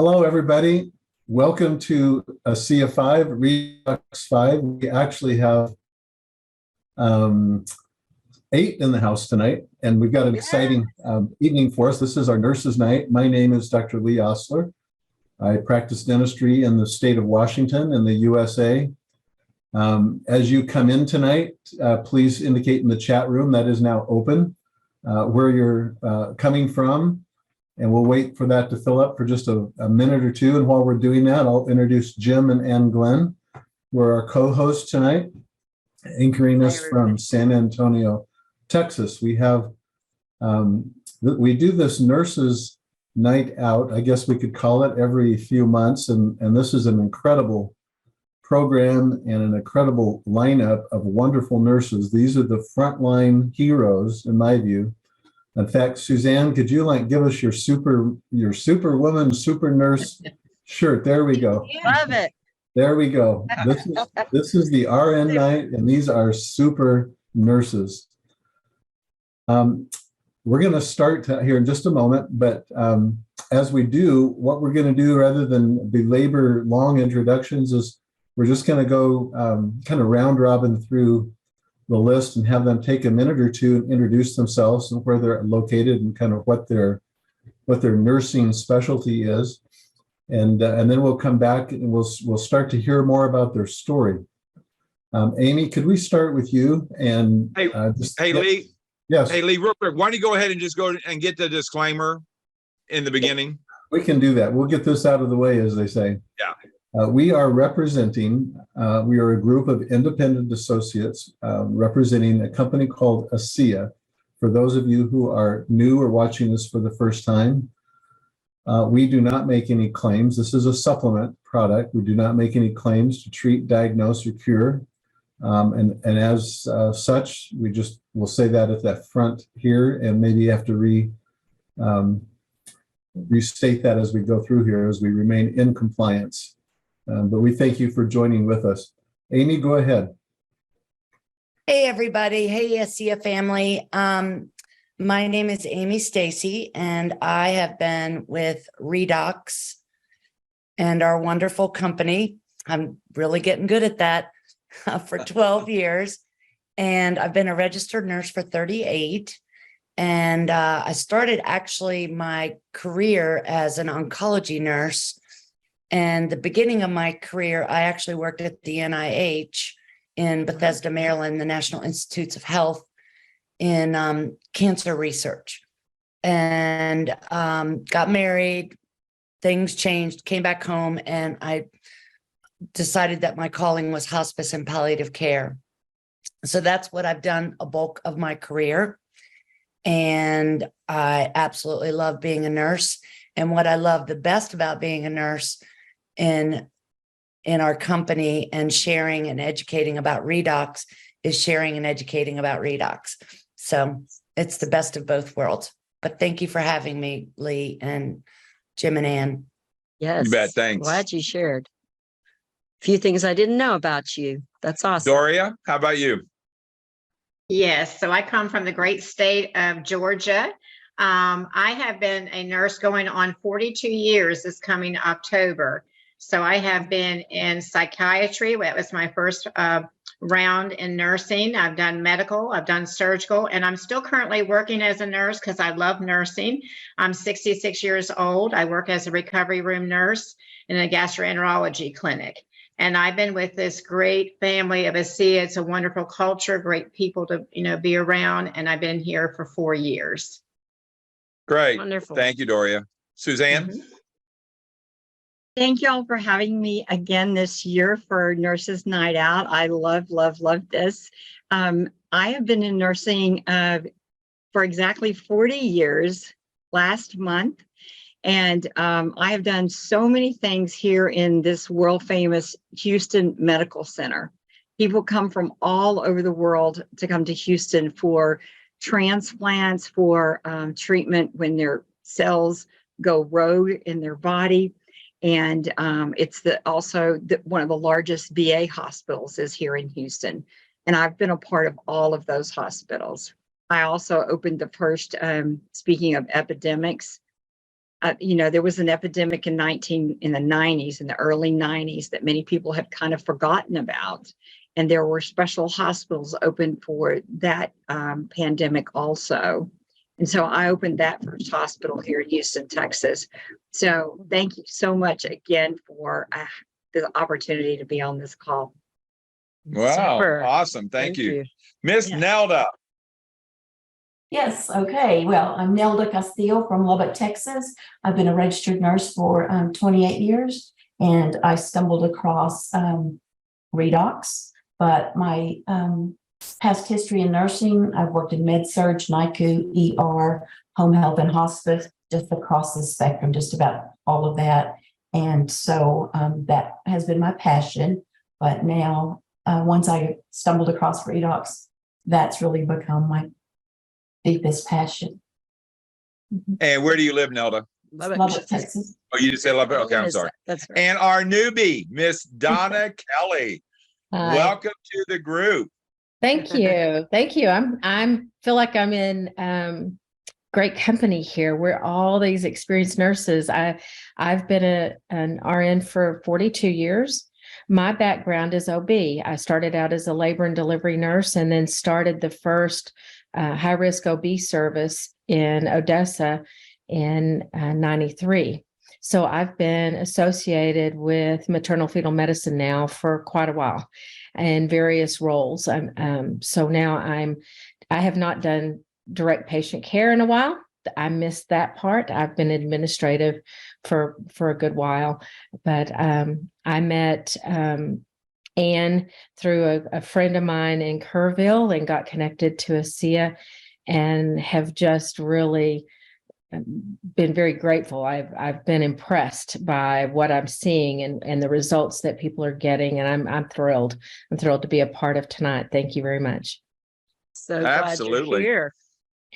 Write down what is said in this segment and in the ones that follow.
Hello, everybody. Welcome to ASEA 5, Redux 5. We actually have 8 in the house tonight, and we've got an exciting evening for us. This is our Nurses Night. My name is Dr. Lee Osler. I practice dentistry in the state of Washington in the USA. As you come in tonight, please indicate in the chat room that is now open where you're coming from. And we'll wait for that to fill up for just a minute or two. And while we're doing that, I'll introduce Jim and Ann Glenn, who are our co-hosts tonight, anchoring us from San Antonio, Texas. We have, we do this Nurses Night Out, I guess we could call it, every few months. And this is an incredible program and an incredible lineup of wonderful nurses. These are the frontline heroes, in my view. In fact, Suzanne, could you give us your superwoman, super nurse shirt? There we go. Love it. There we go. This is the RN night, and these are super nurses. We're going to start here in just a moment, but as we do, what we're going to do, rather than belabor long introductions, is we're just going to go kind of round robin through the list and have them take a minute or two and introduce themselves and where they're located and kind of what their nursing specialty is, and then we'll come back and we'll start to hear more about their story. Amy, could we start with you? And Lee. Yes. Hey Lee, real quick, why don't you go ahead and just go and get the disclaimer in the beginning? We can do that. We'll get this out of the way, as they say. Yeah. We are representing, we are a group of independent associates representing a company called ASEA. For those of you who are new or watching this for the first time, we do not make any claims. This is a supplement product. We do not make any claims to treat, diagnose, or cure. And as such, we'll say that at that front here, and maybe have to restate that as we go through here, as we remain in compliance. But we thank you for joining with us. Amy, go ahead. Hey, everybody. Hey, ASEA family. My name is Amy Stacy, and I have been with Redox and our wonderful company. I'm really getting good at that for 12 years. And I've been a registered nurse for 38. And I started actually my career as an oncology nurse. And the beginning of my career, I actually worked at the NIH in Bethesda, Maryland, the National Institutes of Health, in cancer research, and got married. Things changed, came back home, and I decided that my calling was hospice and palliative care. So that's what I've done a bulk of my career. And I absolutely love being a nurse. And what I love the best about being a nurse in our company and sharing and educating about Redox is sharing and educating about Redox. So it's the best of both worlds. But thank you for having me, Lee and Jim and Ann. Yes. You bet. Thanks. Glad you shared a few things I didn't know about you. That's awesome. Doria, how about you? Yes, so I come from the great state of Georgia. I have been a nurse going on 42 years this coming October. So I have been in psychiatry. That was my first round in nursing. I've done medical, I've done surgical, and I'm still currently working as a nurse because I love nursing. I'm 66 years old. I work as a recovery room nurse in a gastroenterology clinic. And I've been with this great family of ASEA. It's a wonderful culture, great people to be around. And I've been here for 4 years. Great. Wonderful. Thank you, Doria. Suzanne? Mm-hmm. Thank you all for having me again this year for Nurses Night Out. I love this. I have been in nursing for exactly 40 years last month. And I have done so many things here in this world famous Houston Medical Center. People come from all over the world to come to Houston for transplants, for treatment when their cells go rogue in their body. And it's also one of the largest VA hospitals is here in Houston. And I've been a part of all of those hospitals. I also opened the first, speaking of epidemics, there was an epidemic in the early 90s that many people have kind of forgotten about. And there were special hospitals open for that pandemic also. And so I opened that first hospital here in Houston, Texas. So thank you so much again for the opportunity to be on this call. Wow, Super. awesome. Thank you. Miss Yeah. Nelda. Yes, okay. Well, I'm Nelda Castillo from Lubbock, Texas. I've been a registered nurse for 28 years, and I stumbled across redox. But my past history in nursing, I've worked in med-surg, NICU, ER, home health, and hospice, just across the spectrum, just about all of that. And so that has been my passion. But now, once I stumbled across redox, that's really become my deepest passion. And where do you live, Nelda? Lubbock, Texas. Oh, you just said Lubbock? Okay, I'm sorry. That's right. And our newbie, Miss Donna Kelly. Hi. Welcome to the group. Thank you. Thank you. I'm feel like I'm in great company here. We're all these experienced nurses. I've been an RN for 42 years. My background is OB. I started out as a labor and delivery nurse and then started the first high-risk OB service in Odessa in 93. So I've been associated with maternal fetal medicine now for quite a while in various roles. So now I have not done direct patient care in a while. I missed that part. I've been administrative for a good while, but I met Anne through a friend of mine in Kerrville and got connected to ASEA and have just really been very grateful. I've been impressed by what I'm seeing and the results that people are getting, and I'm thrilled. I'm thrilled to be a part of tonight. Thank you very much. So glad Absolutely. you're here.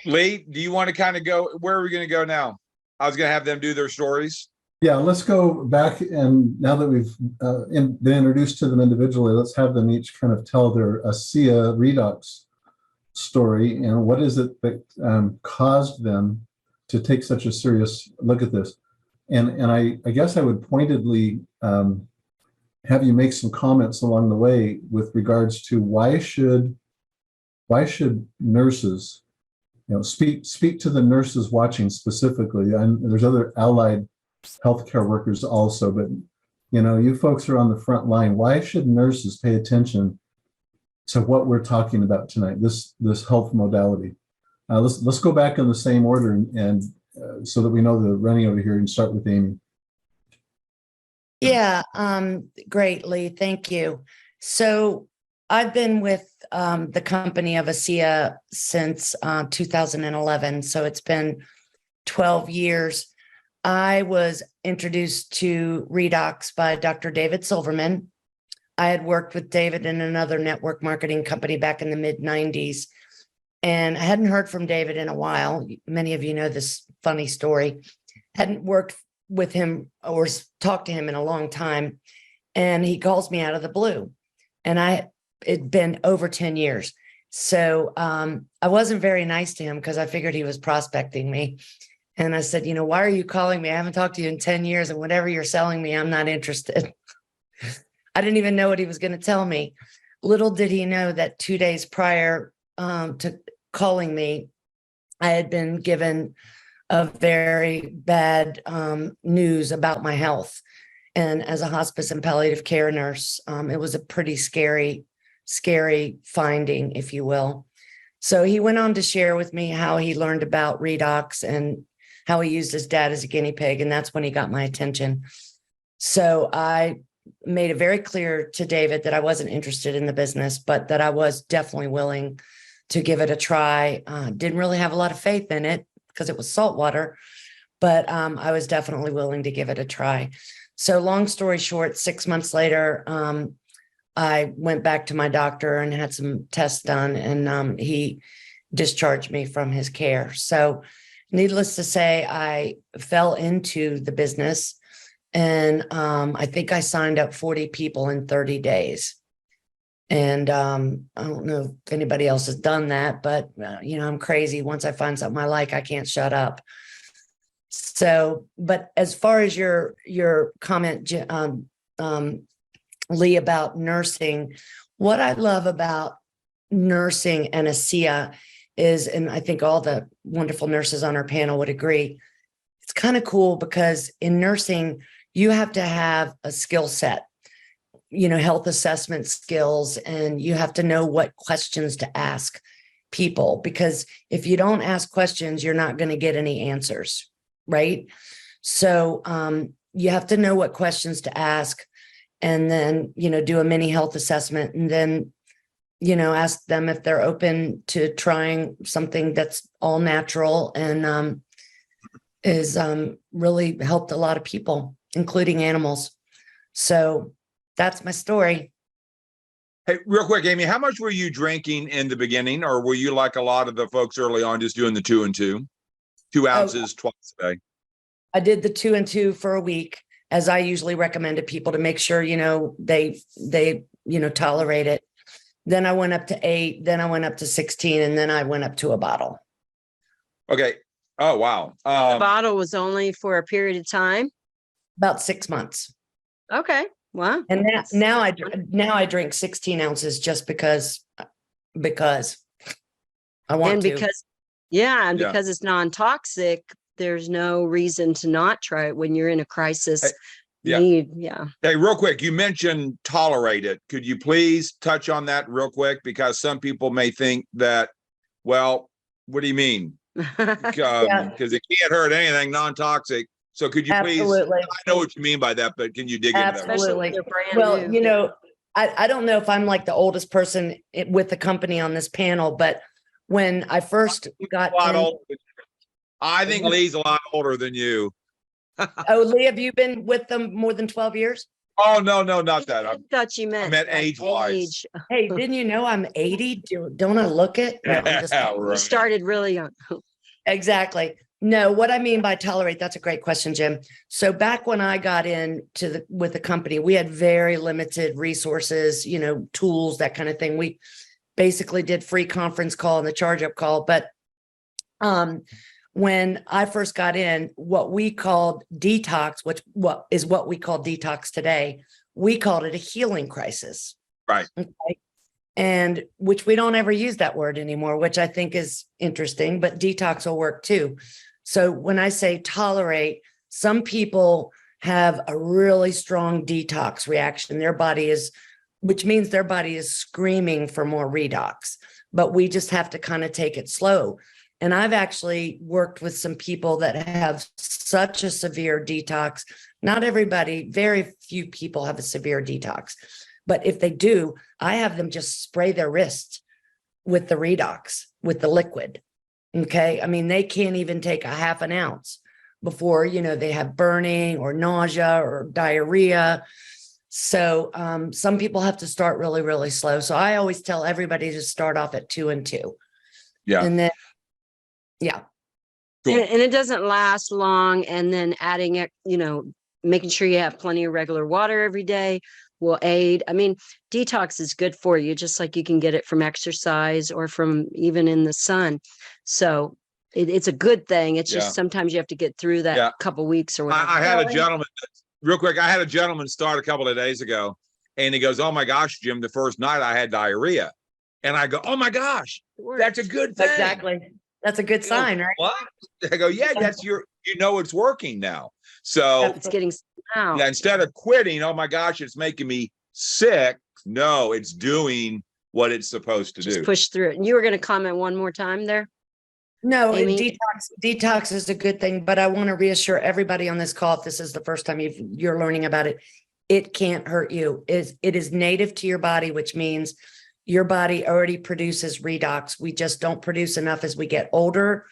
Lee, do you want to kind of go? Where are we going to go now? I was going to have them do their stories. Yeah, let's go back, and now that we've been introduced to them individually, let's have them each kind of tell their ASEA redox story and what is it that caused them to take such a serious look at this. And I guess I would pointedly have you make some comments along the way with regards to why should nurses, speak to the nurses watching specifically. And there's other allied healthcare workers also, but you folks are on the front line. Why should nurses pay attention to what we're talking about tonight, this health modality? Let's go back in the same order and so that we know the running over here, and start with Amy. Yeah, great, Lee. Thank you. So I've been with the company of ASEA since 2011. So it's been 12 years. I was introduced to redox by Dr. David Silverman. I had worked with David in another network marketing company back in the mid-90s. And I hadn't heard from David in a while. Many of you know this funny story. Hadn't worked with him or talked to him in a long time. And he calls me out of the blue. And it'd been over 10 years. So I wasn't very nice to him because I figured he was prospecting me. And I said, why are you calling me? I haven't talked to you in 10 years. And whatever you're selling me, I'm not interested. I didn't even know what he was going to tell me. Little did he know that 2 days prior to calling me, I had been given a very bad news about my health. And as a hospice and palliative care nurse, it was a pretty scary finding, if you will. So he went on to share with me how he learned about redox and how he used his dad as a guinea pig. And that's when he got my attention. So I made it very clear to David that I wasn't interested in the business, but that I was definitely willing to give it a try. Didn't really have a lot of faith in it because it was saltwater, but I was definitely willing to give it a try. So long story short, 6 months later, I went back to my doctor and had some tests done, and he discharged me from his care. So needless to say, I fell into the business, and I think I signed up 40 people in 30 days. And I don't know if anybody else has done that, but I'm crazy. Once I find something I like, I can't shut up. So, but as far as your comment, Lee, about nursing, what I love about nursing and ASEA is, and I think all the wonderful nurses on our panel would agree, it's kind of cool because in nursing, you have to have a skill set, health assessment skills, and you have to know what questions to ask people, because if you don't ask questions, you're not going to get any answers, right? So you have to know what questions to ask, and then, do a mini health assessment, and then, ask them if they're open to trying something that's all natural and is really helped a lot of people, including animals. So that's my story. Hey, real quick, Amy, how much were you drinking in the beginning, or were you like a lot of the folks early on just doing the 2 and 2, 2 ounces twice a day? I did the 2 and 2 for a week, as I usually recommend to people to make sure, they tolerate it. Then I went up to 8, then I went up to 16, and then I went up to a bottle. Okay. Oh, wow. The bottle was only for a period of time. About 6 months. Okay. Wow. And now I drink 16 ounces just because I want And to. because Yeah. because it's non-toxic, there's no reason to not try it when you're in a crisis. yeah. Need. Hey, real quick, you mentioned tolerate it. Could you please touch on that real quick? Because some people may think that, well, what do you mean? Because it can't hurt anything, non-toxic. So could you please, Absolutely. I know what you mean by that, but can you dig into that? Absolutely. Especially if they're brand new. Well, I don't know if I'm like the oldest person with the company on this panel, but when I first got A lot in, older. I think Lee's a lot older than you. oh, Lee, have you been with them more than 12 years? Oh, no, not that. I thought you meant meant like age-wise. age. Hey, didn't you know I'm 80? Don't I look it? No, I'm just- Yeah, You right. started really young. Exactly. No, what I mean by tolerate, that's a great question, Jim. So back when I got with the company, we had very limited resources, tools, that kind of thing. We basically did free conference call and the charge up call. But when I first got in, what we called detox, what we call detox today, we called it a healing crisis. Right. Okay. And which we don't ever use that word anymore, which I think is interesting, but detox will work too. So when I say tolerate, some people have a really strong detox reaction. Which means their body is screaming for more redox, but we just have to kind of take it slow. And I've actually worked with some people that have such a severe detox. Not everybody, very few people have a severe detox. But if they do, I have them just spray their wrist with the redox, with the liquid. Okay. I mean, they can't even take a half an ounce before, they have burning or nausea or diarrhea. So some people have to start really, really slow. So I always tell everybody to start off at 2 and 2. Yeah. And then, yeah. Cool. And it doesn't last long. And then adding it, making sure you have plenty of regular water every day will aid. I mean, detox is good for you, just like you can get it from exercise or from even in the sun. So it's a good thing. It's just sometimes you have to get through that couple weeks or whatever. I had a gentleman, real quick, I had a gentleman start a couple of days ago, and he goes, "Oh my gosh, Jim, the first night I had diarrhea." And I go, "Oh my gosh, that's a good thing." Exactly. That's a good sign, right? What? I go, "Yeah, that's it's working now." So It's getting out. yeah, instead of quitting, "Oh my gosh, it's making me sick." No, it's doing what it's supposed to Just do. push through it. And you were going to comment one more time there? No, Amy? detox is a good thing, but I want to reassure everybody on this call, if this is the first time you're learning about it, it can't hurt you. It is native to your body, which means your body already produces redox. We just don't produce enough as we get older,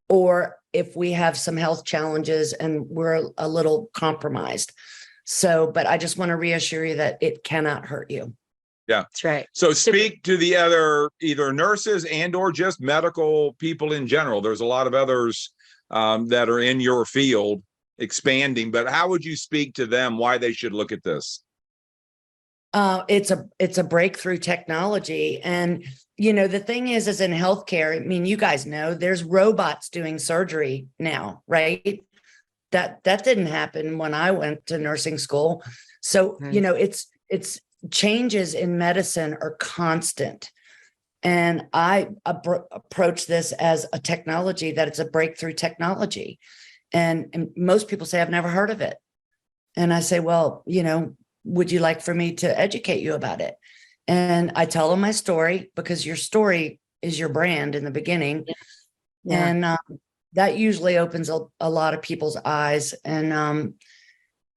or if we have some health challenges and we're a little compromised. So, but I just want to reassure you that it cannot hurt you. Yeah, That's right. So speak to the other either nurses and or just medical people in general. There's a lot of others that are in your field expanding, but how would you speak to them why they should look at this? It's a breakthrough technology. And, the thing is in healthcare, I mean, you guys know there's robots doing surgery now, right? that didn't happen when I went to nursing school. So, you know, it's changes in medicine are constant. And I approach this as a technology, that it's a breakthrough technology. And most people say, I've never heard of it. And I say, well, you know, would you like for me to educate you about it? And I tell them my story, because your story is your brand in the beginning. Yeah. And that usually opens a lot of people's eyes. And,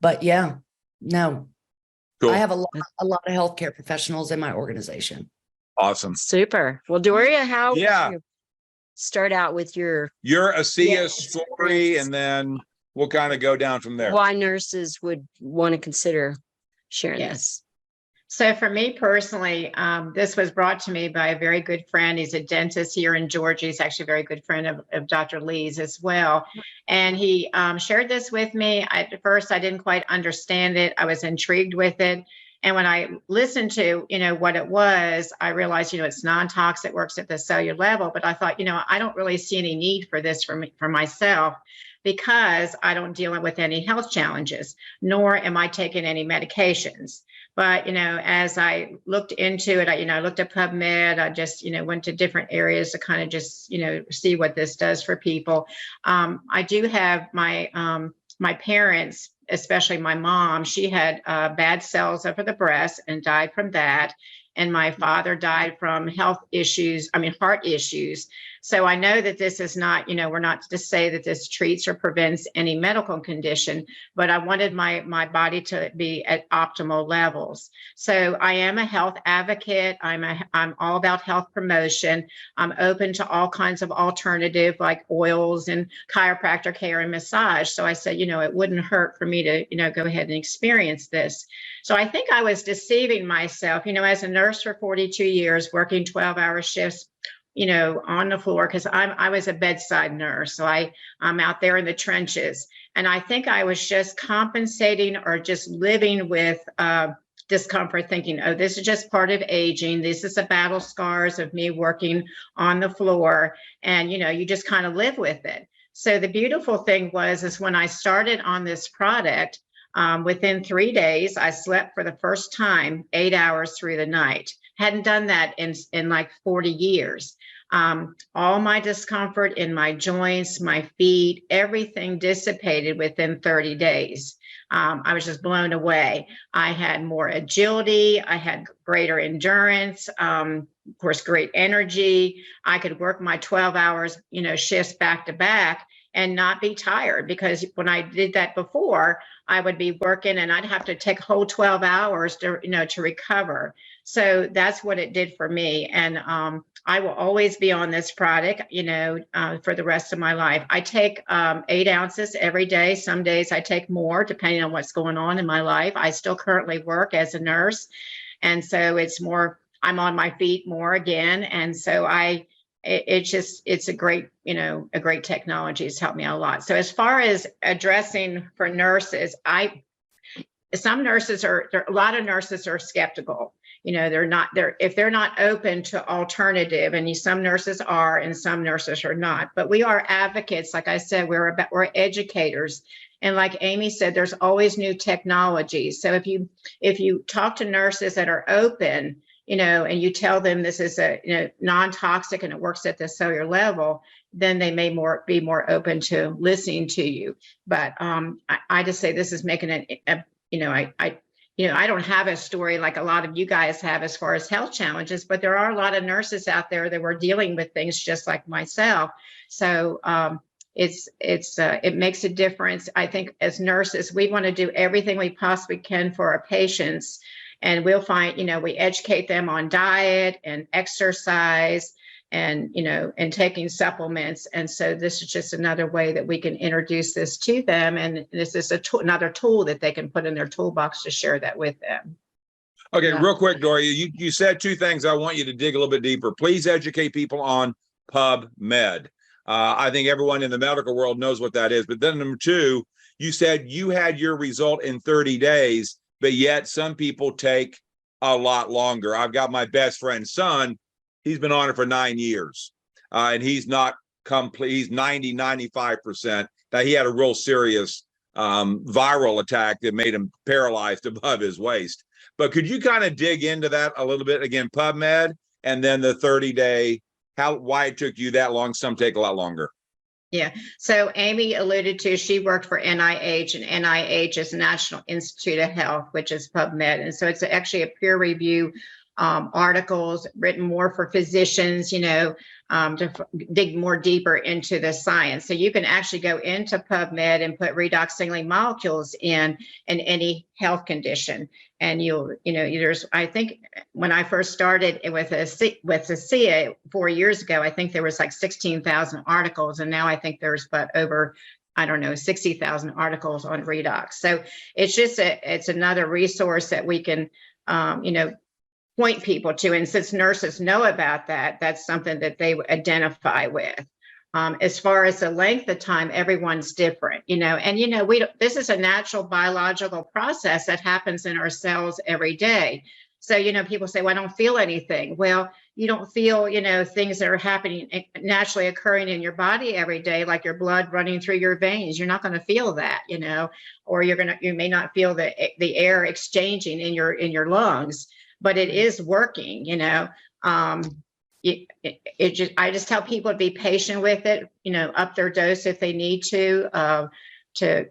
but yeah, no, Cool. I have a lot of healthcare professionals in my organization. Awesome. Super. Well, Doria, how would Yeah. you start out with your Your ASEA Yeah, story, and then we'll kind of go down from there. why nurses would want to consider sharing Yes. this? So for me personally, this was brought to me by a very good friend. He's a dentist here in Georgia. He's actually a very good friend of Dr. Lee's as well. And he shared this with me. At first, I didn't quite understand it. I was intrigued with it. And when I listened to, you know, what it was, I realized, you know, it's non-toxic, works at the cellular level. But I thought, you know, I don't really see any need for this for myself, because I don't deal with any health challenges, nor am I taking any medications. But, you know, as I looked into it, I looked at PubMed, I just, you know, went to different areas to kind of just, you know, see what this does for people. I do have my parents, especially my mom, she had bad cells over the breast and died from that. And my father died from heart issues. So I know that this is not, you know, we're not to say that this treats or prevents any medical condition, but I wanted my body to be at optimal levels. So I am a health advocate. I'm all about health promotion. I'm open to all kinds of alternative like oils and chiropractor care and massage. So I said, you know, it wouldn't hurt for me to, you know, go ahead and experience this. So I think I was deceiving myself, you know, as a nurse for 42 years, working 12-hour shifts, you know, on the floor, because I was a bedside nurse. So I'm out there in the trenches. And I think I was just compensating or just living with discomfort, thinking, oh, this is just part of aging. This is the battle scars of me working on the floor. And, you know, you just kind of live with it. So the beautiful thing is when I started on this product, within 3 days, I slept for the first time 8 hours through the night. Hadn't done that in like 40 years. All my discomfort in my joints, my feet, everything dissipated within 30 days. I was just blown away. I had more agility. I had greater endurance. Of course, great energy. I could work my 12 hours, you know, shifts back to back and not be tired, because when I did that before, I would be working and I'd have to take a whole 12 hours to, you know, to recover. So that's what it did for me. And I will always be on this product, you know, for the rest of my life. I take 8 ounces every day. Some days I take more, depending on what's going on in my life. I still currently work as a nurse. And so it's more, I'm on my feet more again. And so it's a great, you know, a great technology. It's helped me out a lot. So as far as addressing for nurses, a lot of nurses are skeptical. You know, if they're not open to alternative, and some nurses are and some nurses are not, but we are advocates. Like I said, we're educators. And like Amy said, there's always new technologies. So if you talk to nurses that are open, you know, and you tell them this is a, you know, non-toxic and it works at the cellular level, then they may be more open to listening to you. But I just say this is making it, you know, I don't have a story like a lot of you guys have as far as health challenges, but there are a lot of nurses out there that were dealing with things just like myself. So it makes a difference. I think as nurses, we want to do everything we possibly can for our patients. And we'll find, you know, we educate them on diet and exercise and, you know, and taking supplements. And so this is just another way that we can introduce this to them. And this is another tool that they can put in their toolbox to share that with them. Okay, Yeah. real quick, Doria, you said 2 things. I want you to dig a little bit deeper. Please educate people on PubMed. I think everyone in the medical world knows what that is. But then number 2, you said you had your result in 30 days, but yet some people take a lot longer. I've got my best friend's son. He's been on it for 9 years, and he's not complete. He's 90, 95%. Now, he had a real serious viral attack that made him paralyzed above his waist. But could you kind of dig into that a little bit again, PubMed, and then the 30-day, why it took you that long? Some take a lot longer. Yeah. So Amy alluded to, she worked for NIH, and NIH is National Institute of Health, which is PubMed. And so it's actually a peer review articles written more for physicians, to dig more deeper into the science. So you can actually go into PubMed and put redox signaling molecules in any health condition. And there's, I think when I first started with ASEA 4 years ago, I think there was like 16,000 articles. And now I think there's over, 60,000 articles on redox. So it's just it's another resource that we can, point people to. And since nurses know about that, that's something that they identify with. As far as the length of time, everyone's different, this is a natural biological process that happens in our cells every day. So, people say, well, I don't feel anything. Well, you don't feel, things that are happening, naturally occurring in your body every day, like your blood running through your veins. You're not going to feel that, or you may not feel the air exchanging in your lungs. But it is working, I just tell people to be patient with it, up their dose if they need to get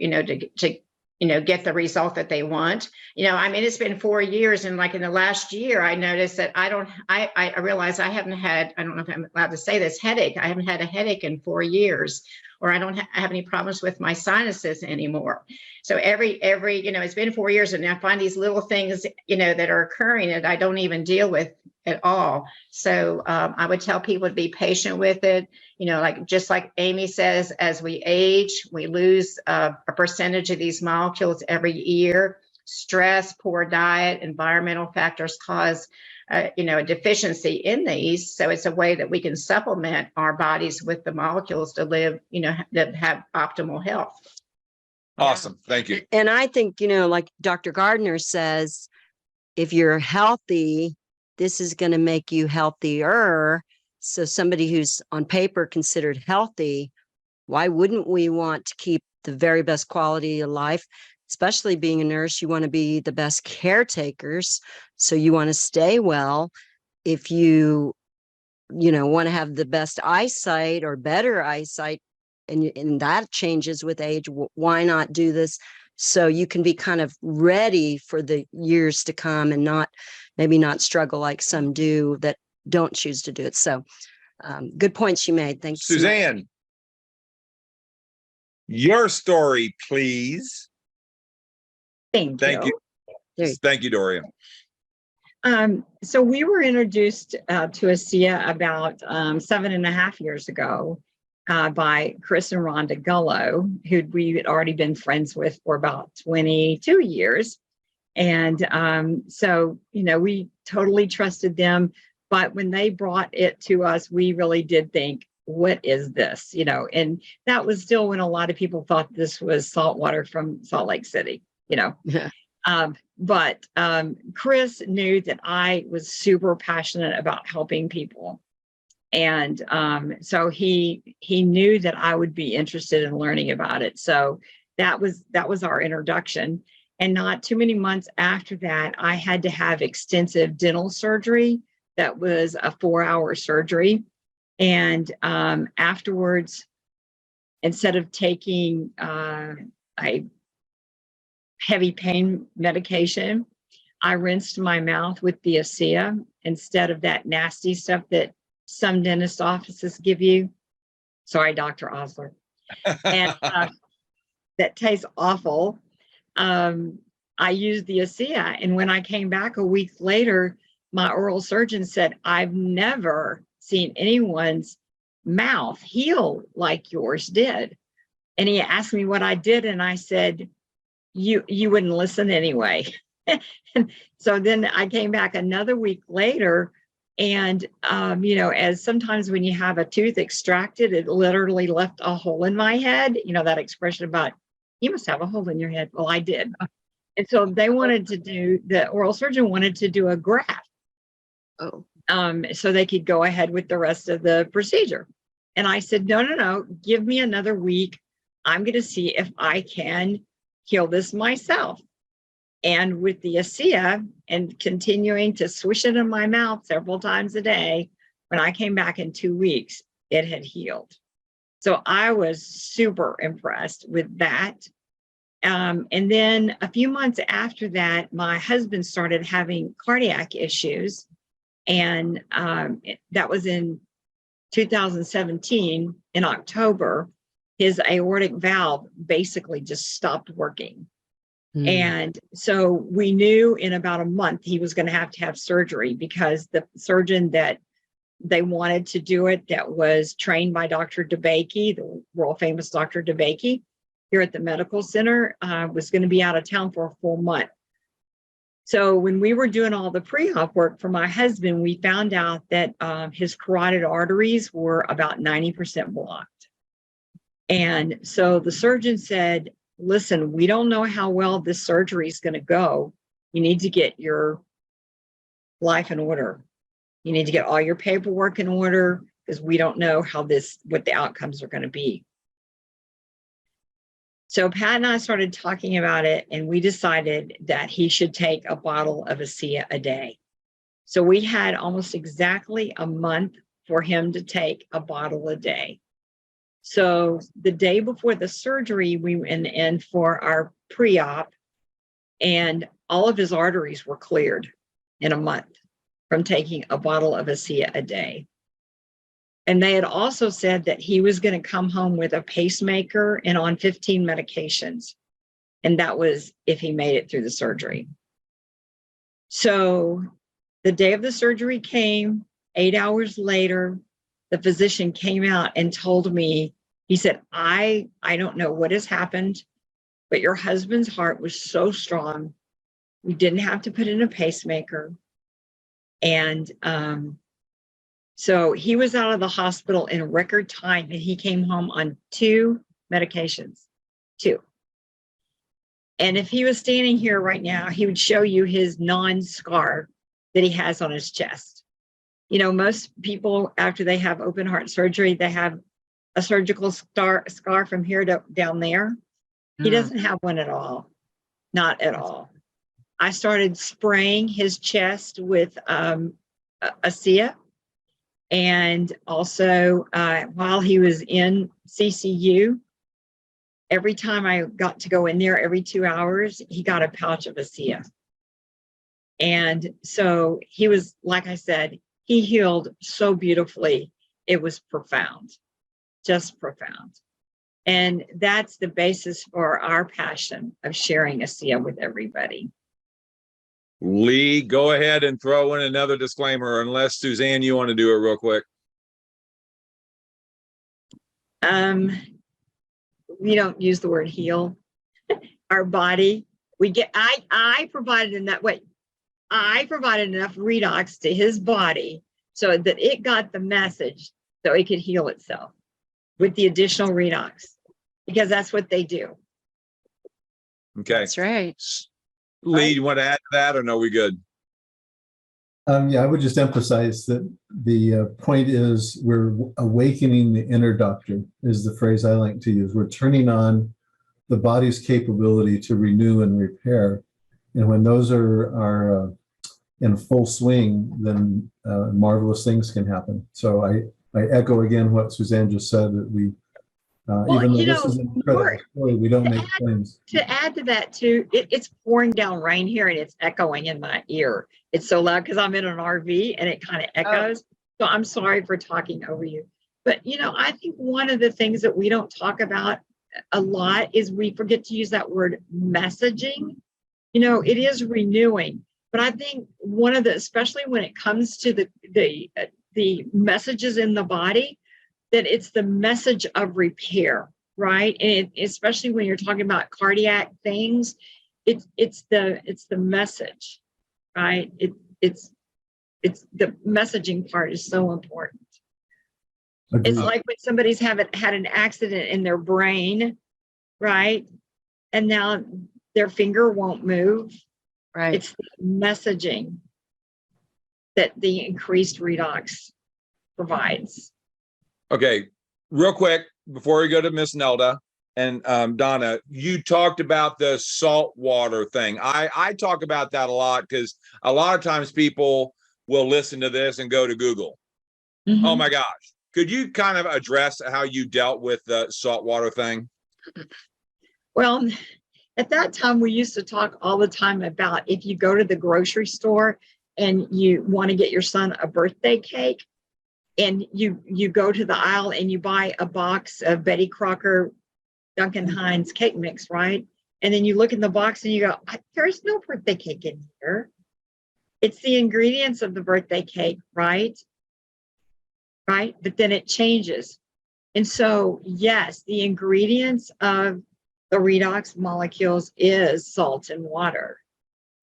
the result that they want. It's been 4 years, and like in the last year, I noticed that I realized I haven't had, I don't know if I'm allowed to say this, headache. I haven't had a headache in 4 years, or I don't have any problems with my sinuses anymore. So every, it's been 4 years, and I find these little things, that are occurring that I don't even deal with at all. So I would tell people to be patient with it. Just like Amy says, as we age, we lose a percentage of these molecules every year. Stress, poor diet, environmental factors cause a deficiency in these. So it's a way that we can supplement our bodies with the molecules to live, that have optimal health. Awesome. Thank you. And I think, like Dr. Gardner says, if you're healthy, this is going to make you healthier. So somebody who's on paper considered healthy, why wouldn't we want to keep the very best quality of life? Especially being a nurse, you want to be the best caretakers. So you want to stay well. If you, want to have the best eyesight or better eyesight, and that changes with age, why not do this so you can be kind of ready for the years to come and maybe not struggle like some do that don't choose to do it. So good points you made. Thanks, Suzanne. Your story, please. Thank you. Thank you, Doria. So we were introduced to ASEA about 7.5 years ago by Chris and Rhonda Gullo, who we had already been friends with for about 22 years. And so, we totally trusted them. But when they brought it to us, we really did think, what is this? And that was still when a lot of people thought this was salt water from Salt Lake City, But Chris knew that I was super passionate about helping people. And so he knew that I would be interested in learning about it. So that was our introduction. And not too many months after that, I had to have extensive dental surgery. That was a 4-hour surgery. And afterwards, instead of taking a heavy pain medication, I rinsed my mouth with the ASEA instead of that nasty stuff that some dentist offices give you. Sorry, Dr. Osler. And that tastes awful. I used the ASEA, and when I came back a week later, my oral surgeon said, I've never seen anyone's mouth heal like yours did. And he asked me what I did, and I said, you wouldn't listen anyway. And so then I came back another week later, and as sometimes when you have a tooth extracted, it literally left a hole in my head. That expression about, you must have a hole in your head. Well, I did. And so they wanted to the oral surgeon wanted to do a graft. Oh. So they could go ahead with the rest of the procedure. And I said, no, give me another week. I'm going to see if I can heal this myself. And with the ASEA and continuing to swish it in my mouth several times a day, when I came back in 2 weeks, it had healed. So I was super impressed with that. And then a few months after that, my husband started having cardiac issues. And that was in 2017, in October. His aortic valve basically just stopped working. And so we knew in about a month he was going to have surgery, because the surgeon that they wanted to do it, that was trained by Dr. DeBakey, the world famous Dr. DeBakey here at the medical center, was going to be out of town for a full month. So when we were doing all the pre-op work for my husband, we found out that his carotid arteries were about 90% blocked. And so the surgeon said, listen, we don't know how well this surgery is going to go. You need to get your life in order. You need to get all your paperwork in order, because we don't know what the outcomes are going to be. So Pat and I started talking about it, and we decided that he should take a bottle of ASEA a day. So we had almost exactly a month for him to take a bottle a day. So the day before the surgery, we went in for our pre-op, and all of his arteries were cleared in a month from taking a bottle of ASEA a day. And they had also said that he was going to come home with a pacemaker and on 15 medications. And that was if he made it through the surgery. So the day of the surgery came, 8 hours later, the physician came out and told me, he said, I don't know what has happened, but your husband's heart was so strong. We didn't have to put in a pacemaker. And so he was out of the hospital in record time, and he came home on 2 medications, 2. And if he was standing here right now, he would show you his non-scar that he has on his chest. You know, most people, after they have open heart surgery, they have a surgical scar from here to down there. He doesn't have one at all, not at all. I started spraying his chest with ASEA. And also, while he was in CCU, every time I got to go in there every 2 hours, he got a pouch of ASEA. And so he was, like I said, he healed so beautifully. It was profound, just profound. And that's the basis for our passion of sharing ASEA with everybody. Lee, go ahead and throw in another disclaimer, unless Suzanne, you want to do it real quick. We don't use the word heal. Our body, I provided in that way. I provided enough redox to his body so that it got the message so it could heal itself with the additional redox, because that's what they do. Okay. That's right. Lee, you want to add to that, or no, we good? Yeah, I would just emphasize that the point is we're awakening the inner doctor, is the phrase I like to use. We're turning on the body's capability to renew and repair. And when those are in full swing, then marvelous things can happen. So I echo again what Suzanne just said, that we, even though this is an incredible story, we don't make claims. To add to that too, it's pouring down rain here and it's echoing in my ear. It's so loud because I'm in an RV and it kind of echoes. So I'm sorry for talking over you. But, you know, I think one of the things that we don't talk about a lot is we forget to use that word messaging. You know, it is renewing. But I think one of the, especially when it comes to the messages in the body, that it's the message of repair, right? And especially when you're talking about cardiac things, it's the message, right? It's the messaging part is so important. Agreed. It's like when somebody's had an accident in their brain, right? And now their finger won't move. Right. It's the messaging that the increased redox provides. Okay, real quick, before we go to Miss Nelda, And Donna, you talked about the salt water thing. I talk about that a lot because a lot of times people will listen to this and go to Google. Mhm. Oh my gosh. Could you kind of address how you dealt with the saltwater thing? Well, at that time, we used to talk all the time about if you go to the grocery store and you want to get your son a birthday cake, and you go to the aisle and you buy a box of Betty Crocker Duncan Hines cake mix, right? And then you look in the box and you go, there's no birthday cake in here. It's the ingredients of the birthday cake, right? Right? But then it changes. And so, yes, the ingredients of the redox molecules is salt and water,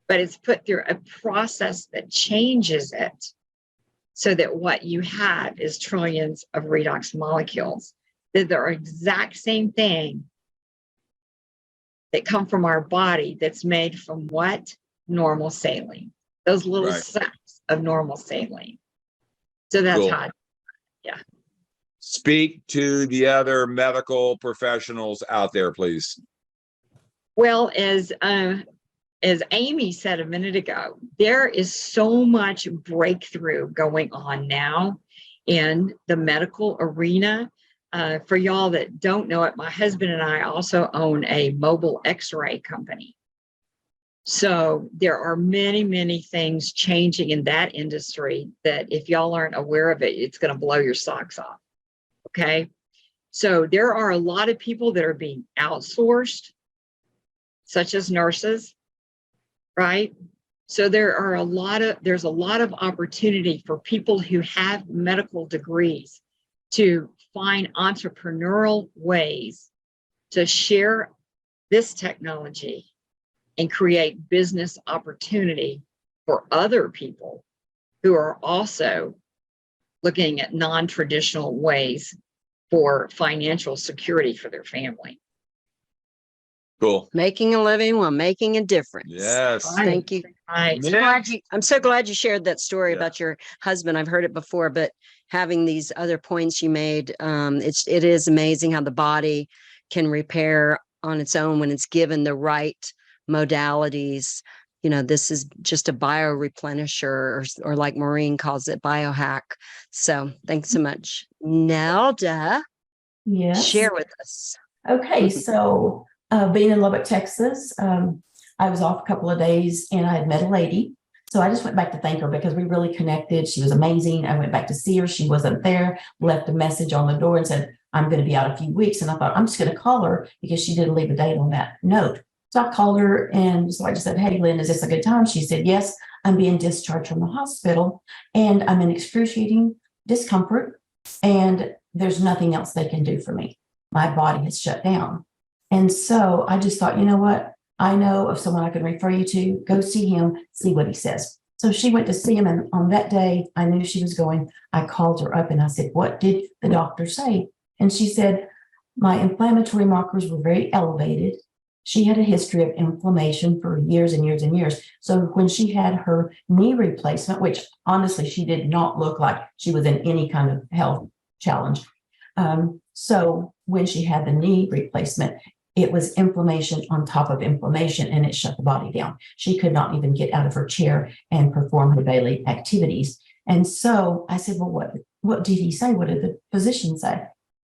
but it's put through a process that changes it so that what you have is trillions of redox molecules. They're exact same thing that come from our body that's made from what? Normal saline. Those little Right. sacs of normal saline. So that's Cool. how. Speak to the other medical professionals out there, please. Well, as Amy said a minute ago, there is so much breakthrough going on now in the medical arena. For y'all that don't know it, my husband and I also own a mobile X-ray company. So there are many, many things changing in that industry that if y'all aren't aware of it, it's going to blow your socks off. Okay. So there are a lot of people that are being outsourced, such as nurses, right? So there's a lot of opportunity for people who have medical degrees to find entrepreneurial ways to share this technology and create business opportunity for other people who are also looking at non-traditional ways for financial security for their family. Cool. Making a living while making a difference. Yes. Thank you. Right. I'm so glad you shared that story Yeah. about your husband. I've heard it before, but having these other points you made, it is amazing how the body can repair on its own when it's given the right modalities. You know, this is just a bio replenisher, or like Maureen calls it, biohack. So thanks so much. Nelda, Yes. share with us. Okay, so being in Lubbock, Texas, I was off a couple of days and I had met a lady. So I just went back to thank her because we really connected. She was amazing. I went back to see her. She wasn't there, left a message on the door and said, I'm going to be out a few weeks. And I thought, I'm just going to call her because she didn't leave a date on that note. So I called her and so I just said, hey, Lynn, is this a good time? She said, yes, I'm being discharged from the hospital and I'm in excruciating discomfort and there's nothing else they can do for me. My body has shut down. And so I just thought, you know what? I know of someone I can refer you to. Go see him, see what he says. So she went to see him. And on that day, I knew she was going. I called her up and I said, what did the doctor say? And she said, my inflammatory markers were very elevated. She had a history of inflammation for years and years and years. So when she had her knee replacement, which honestly, she did not look like she was in any kind of health challenge. So when she had the knee replacement, it was inflammation on top of inflammation and it shut the body down. She could not even get out of her chair and perform her daily activities. And so I said, well, what did he say? What did the physician say?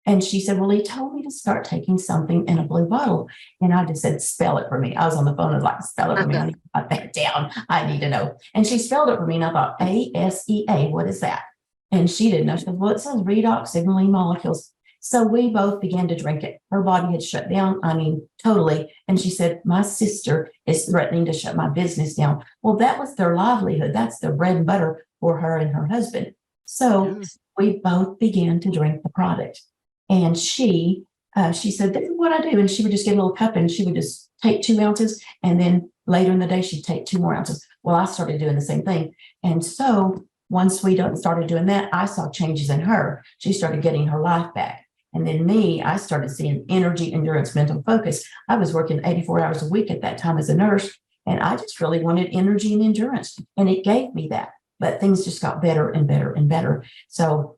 And she said, well, he told me to start taking something in a blue bottle. And I just said, spell it for me. I was on the phone. I was like, spell it for me. I need to write that down. I need to know. And she spelled it for me. And I thought, ASEA, what is that? And she didn't know. She said, well, it says redox signaling molecules. So we both began to drink it. Her body had shut down. I mean, totally. And she said, my sister is threatening to shut my business down. Well, that was their livelihood. That's the bread and butter for her and her husband. So we both began to drink the product. And she said, this is what I do. And she would just get a little cup and she would just take 2 ounces. And then later in the day, she'd take 2 more ounces. Well, I started doing the same thing. And so once we started doing that, I saw changes in her. She started getting her life back. And then me, I started seeing energy, endurance, mental focus. I was working 84 hours a week at that time as a nurse. And I just really wanted energy and endurance. And it gave me that. But things just got better and better and better. So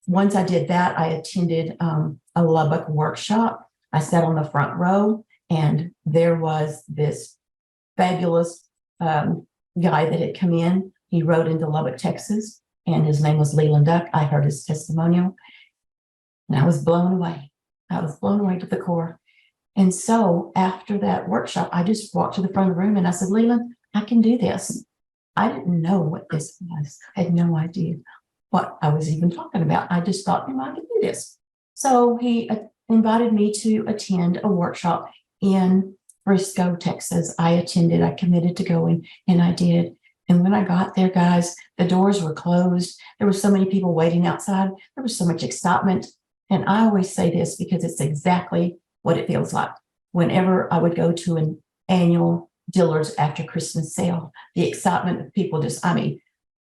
once I did that, I attended a Lubbock workshop I sat on the front row, and there was this fabulous guy that had come in. He rode into Lubbock, Texas, and his name was Leland Duck. I heard his testimonial, and I was blown away. I was blown away to the core. And so after that workshop, I just walked to the front of the room and I said, Leland, I can do this. I didn't know what this was. I had no idea what I was even talking about. I just thought, I can do this. So he invited me to attend a workshop in Frisco, Texas. I attended, I committed to going, and I did. And when I got there, guys, the doors were closed. There were so many people waiting outside. There was so much excitement. And I always say this because it's exactly what it feels like. Whenever I would go to an annual Dillard's after Christmas sale, the excitement of people just,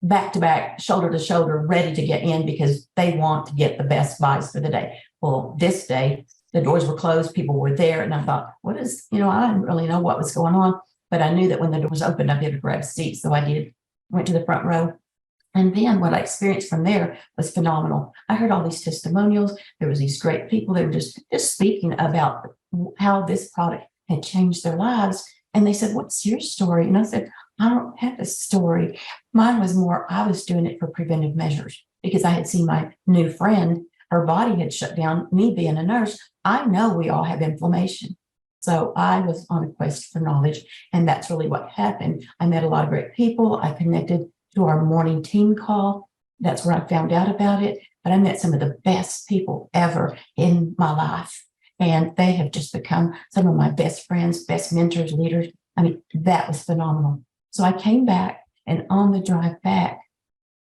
back to back, shoulder to shoulder, ready to get in because they want to get the best buys for the day. Well, this day, the doors were closed, people were there, and I thought, I didn't really know what was going on, but I knew that when the doors opened, I did grab a seat. So I did, went to the front row. And then what I experienced from there was phenomenal. I heard all these testimonials. There was these great people that were just speaking about how this product had changed their lives. And they said, what's your story? And I said, I don't have a story. Mine was more, I was doing it for preventive measures because I had seen my new friend, her body had shut down. Me being a nurse, I know we all have inflammation. So I was on a quest for knowledge. And that's really what happened. I met a lot of great people. I connected to our morning team call. That's where I found out about it. But I met some of the best people ever in my life. And they have just become some of my best friends, best mentors, leaders. That was phenomenal. So I came back, and on the drive back,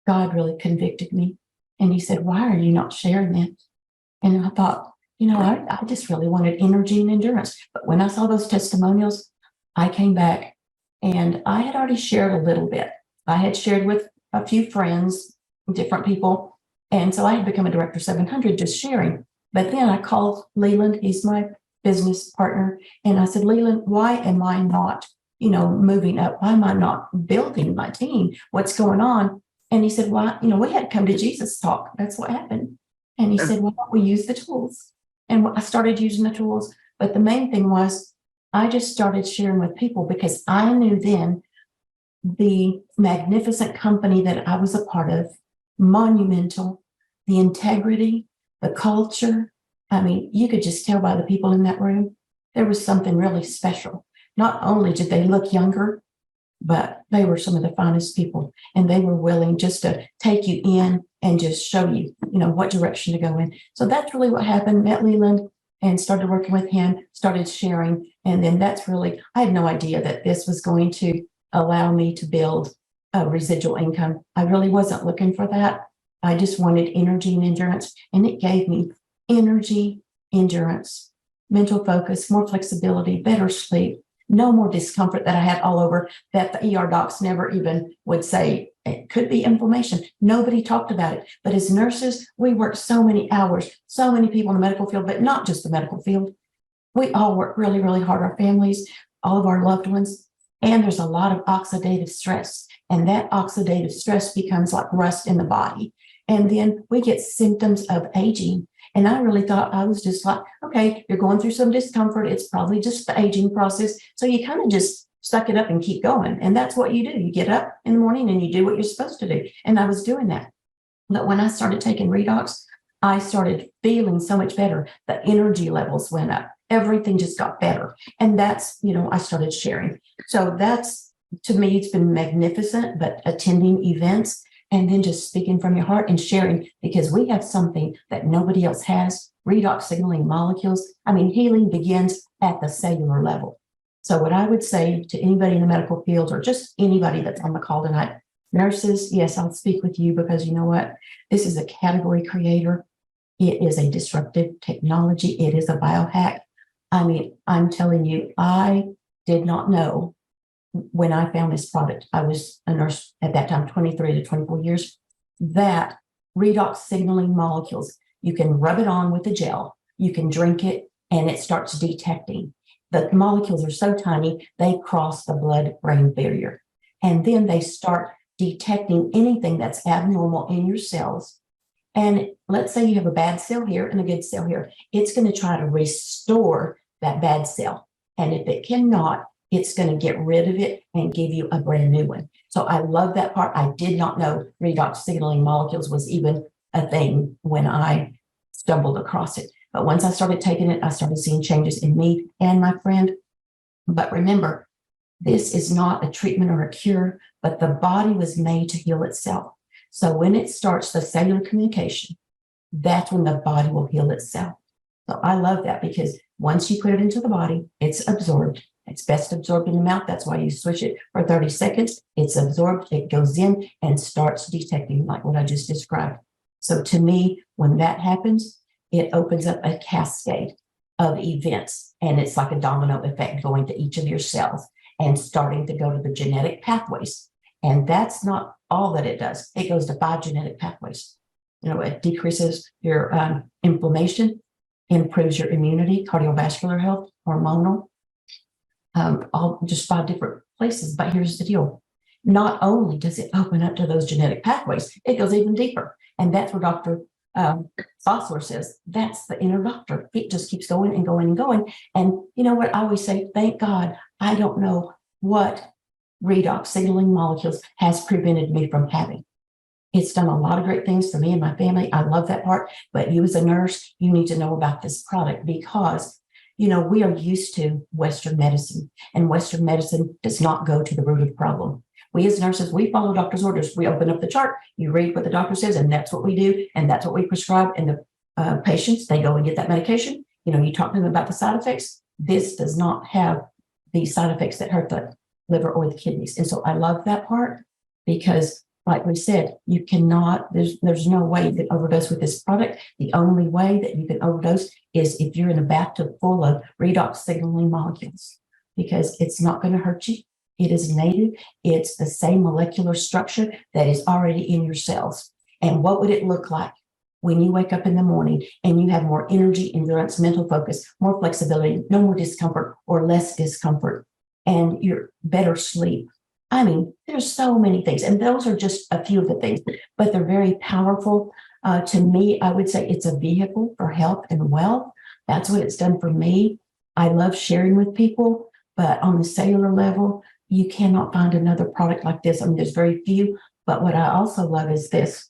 God really convicted me. And he said, why are you not sharing it? And I thought, I just really wanted energy and endurance. But when I saw those testimonials, I came back, and I had already shared a little bit. I had shared with a few friends, different people. And so I had become a Director 700 just sharing. But then I called Leland, he's my business partner. And I said, Leland, why am I not, moving up? Why am I not building my team? What's going on? And he said, well, we had come to Jesus talk. That's what happened. And he said, why don't we use the tools? And I started using the tools. But the main thing was I just started sharing with people because I knew then the magnificent company that I was a part of, monumental, the integrity, the culture. You could just tell by the people in that room, there was something really special. Not only did they look younger, but they were some of the finest people, and they were willing just to take you in and just show you, what direction to go in. So that's really what happened. Met Leland and started working with him, started sharing. And then I had no idea that this was going to allow me to build a residual income. I really wasn't looking for that. I just wanted energy and endurance, and it gave me energy, endurance, mental focus, more flexibility, better sleep, no more discomfort that I had all over that the ER docs never even would say it could be inflammation. Nobody talked about it. But as nurses, we work so many hours, so many people in the medical field, but not just the medical field. We all work really, really hard, our families, all of our loved ones. And there's a lot of oxidative stress. And that oxidative stress becomes like rust in the body. And then we get symptoms of aging. And I really thought I was just like, okay, you're going through some discomfort. It's probably just the aging process. So you kind of just suck it up and keep going. And that's what you do. You get up in the morning and you do what you're supposed to do. And I was doing that. But when I started taking Redox, I started feeling so much better. The energy levels went up. Everything just got better. And that's, I started sharing. So that's, to me, it's been magnificent, but attending events and then just speaking from your heart and sharing, because we have something that nobody else has, redox signaling molecules. Healing begins at the cellular level. So what I would say to anybody in the medical field, or just anybody that's on the call tonight, nurses, yes, I'll speak with you because you know what? This is a category creator. It is a disruptive technology. It is a biohack. I'm telling you, I did not know when I found this product. I was a nurse at that time, 23 to 24 years, that redox signaling molecules, you can rub it on with a gel, you can drink it, and it starts detecting. The molecules are so tiny, they cross the blood-brain barrier. And then they start detecting anything that's abnormal in your cells. And let's say you have a bad cell here and a good cell here. It's going to try to restore that bad cell. And if it cannot, it's going to get rid of it and give you a brand new one. So I love that part. I did not know redox signaling molecules was even a thing when I stumbled across it. But once I started taking it, I started seeing changes in me and my friend. But remember, this is not a treatment or a cure, but the body was made to heal itself. So when it starts the cellular communication, that's when the body will heal itself. So I love that because once you put it into the body, it's absorbed. It's best absorbed in the mouth. That's why you switch it for 30 seconds. It's absorbed, it goes in and starts detecting like what I just described. So to me, when that happens, it opens up a cascade of events. And it's like a domino effect going to each of your cells and starting to go to the genetic pathways. And that's not all that it does. It goes to 5 genetic pathways. It decreases your inflammation, improves your immunity, cardiovascular health, hormonal, all just 5 different places. But here's the deal. Not only does it open up to those genetic pathways, it goes even deeper. And that's where Dr. Osler says, that's the inner doctor. It just keeps going and going and going. And you know what? I always say, thank God, I don't know what redox signaling molecules has prevented me from having. It's done a lot of great things for me and my family. I love that part. But you as a nurse, you need to know about this product because, we are used to Western medicine, and Western medicine does not go to the root of the problem. We as nurses, we follow doctor's orders. We open up the chart, you read what the doctor says, and that's what we do, and that's what we prescribe. And the patients, they go and get that medication. You talk to them about the side effects. This does not have the side effects that hurt the liver or the kidneys. And so I love that part because, like we said, you cannot, there's no way you can overdose with this product. The only way that you can overdose is if you're in a bathtub full of redox signaling molecules, because it's not going to hurt you. It is native. It's the same molecular structure that is already in your cells. And what would it look like when you wake up in the morning and you have more energy, endurance, mental focus, more flexibility, no more discomfort or less discomfort, and you're better sleep? I mean, there's so many things, and those are just a few of the things, but they're very powerful. To me, I would say it's a vehicle for health and wealth. That's what it's done for me. I love sharing with people, but on the cellular level, you cannot find another product like this. I mean, there's very few, but what I also love is this.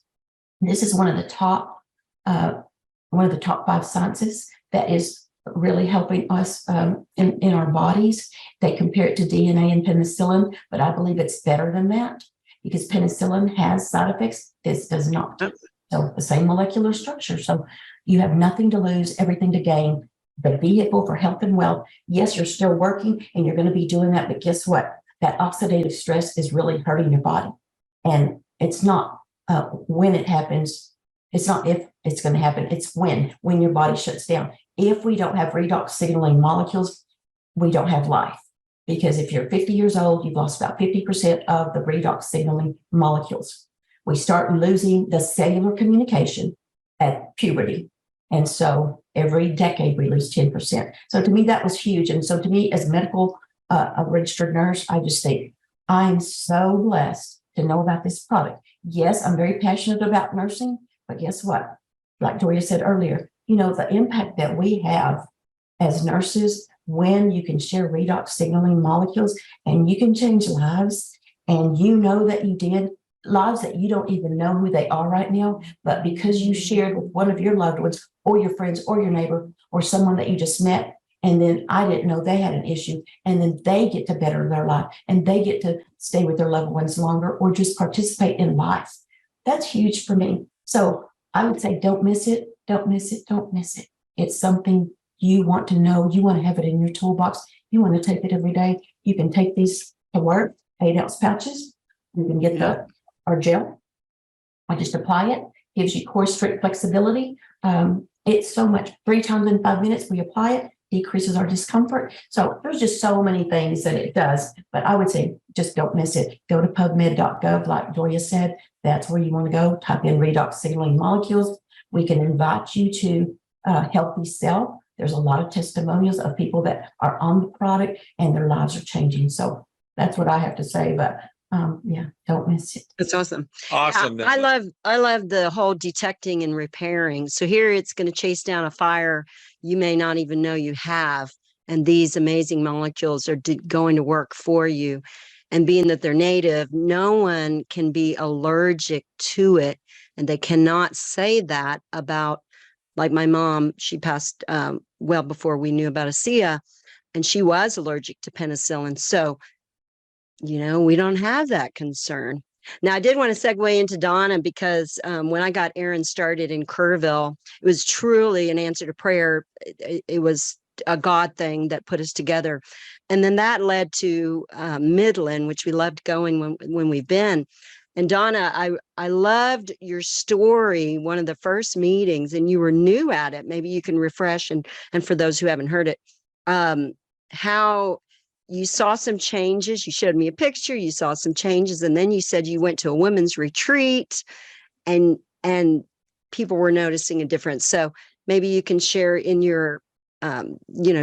This is one of the top 5 sciences that is really helping us in our bodies. They compare it to DNA and penicillin, but I believe it's better than that because penicillin has side effects. This does not. So the same molecular structure. So you have nothing to lose, everything to gain. The vehicle for health and wealth. Yes, you're still working and you're going to be doing that, but guess what? That oxidative stress is really hurting your body. And it's not when it happens. It's not if it's going to happen. It's when your body shuts down. If we don't have redox signaling molecules, we don't have life. Because if you're 50 years old, you've lost about 50% of the redox signaling molecules. We start losing the cellular communication at puberty. And so every decade we lose 10%. So to me, that was huge. And so to me, as a registered nurse, I just think I'm so blessed to know about this product. Yes, I'm very passionate about nursing, but guess what? Like Doria said earlier, the impact that we have as nurses when you can share redox signaling molecules and you can change lives, and that you did, lives that you don't even know who they are right now, but because you shared with one of your loved ones or your friends or your neighbor or someone that you just met, and then I didn't know they had an issue, and then they get to better their life and they get to stay with their loved ones longer or just participate in life. That's huge for me. So I would say don't miss it, don't miss it, don't miss it. It's something you want to know. You want to have it in your toolbox. You want to take it every day. You can take these to work, 8-ounce pouches. You can get our gel. I just apply it. Gives you core strength flexibility. It's so much. 3 times in 5 minutes we apply it. Decreases our discomfort. So there's just so many things that it does, but I would say just don't miss it. Go to pubmed.gov, like Doria said. That's where you want to go. Type in redox signaling molecules. We can invite you to Healthy Cell. There's a lot of testimonials of people that are on the product and their lives are changing. So that's what I have to say. But Yeah, don't miss it. That's awesome. Awesome. Yeah, I love the whole detecting and repairing. So here it's going to chase down a fire you may not even know you have. And these amazing molecules are going to work for you. And being that they're native, no one can be allergic to it. And they cannot say that about, like my mom, she passed well before we knew about ASEA, and she was allergic to penicillin. So, we don't have that concern. Now, I did want to segue into Donna because when I got Aaron started in Kerrville, it was truly an answer to prayer. It was a God thing that put us together. And then that led to Midland, which we loved going when we've been. And Donna, I loved your story, one of the first meetings, and you were new at it. Maybe you can refresh and for those who haven't heard it, how you saw some changes. You showed me a picture, you saw some changes, and then you said you went to a women's retreat and people were noticing a difference. So maybe you can share in your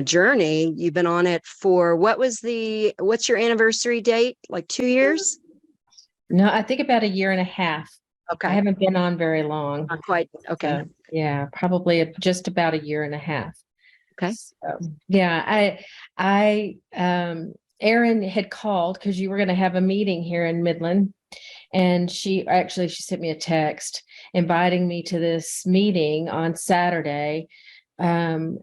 journey. You've been on it for what's your anniversary date? Like 2 years? No, I think about a year and a half. Okay. I haven't been on very long. Not quite. Okay. So, yeah, probably just about a year and a half. Okay. So, yeah, Erin had called because you were going to have a meeting here in Midland. And she sent me a text inviting me to this meeting on Saturday. And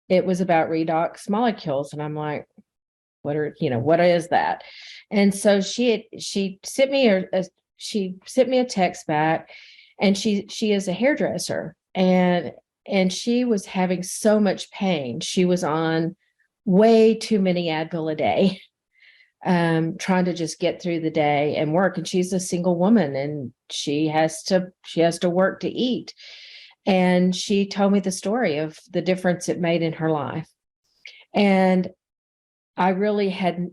it was about redox molecules. And I'm like, what is that? And so she sent me a text back, and she is a hairdresser, and she was having so much pain. She was on way too many Advil a day, trying to just get through the day and work. And she's a single woman, and she has to work to eat. And she told me the story of the difference it made in her life. And I really had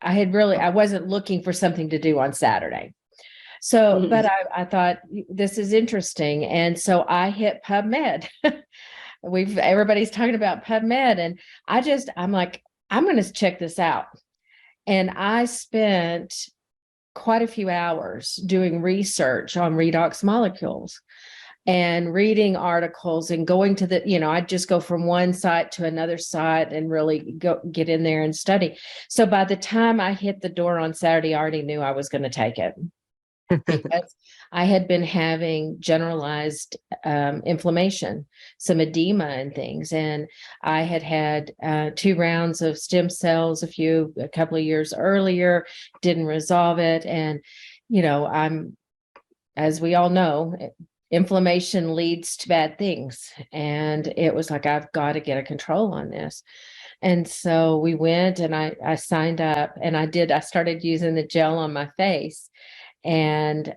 I wasn't looking for something to do on Saturday. So, but I thought this is interesting. And so I hit PubMed. Everybody's talking about PubMed. And I'm like, I'm going to check this out. And I spent quite a few hours doing research on redox molecules and reading articles and going to I'd just go from one site to another site and really get in there and study. So by the time I hit the door on Saturday, I already knew I was going to take it because I had been having generalized inflammation, some edema and things. And I had 2 rounds of stem cells a couple of years earlier, didn't resolve it. And, as we all know, inflammation leads to bad things. And it was like, I've got to get a control on this. And so we went and I signed up, and I started using the gel on my face. And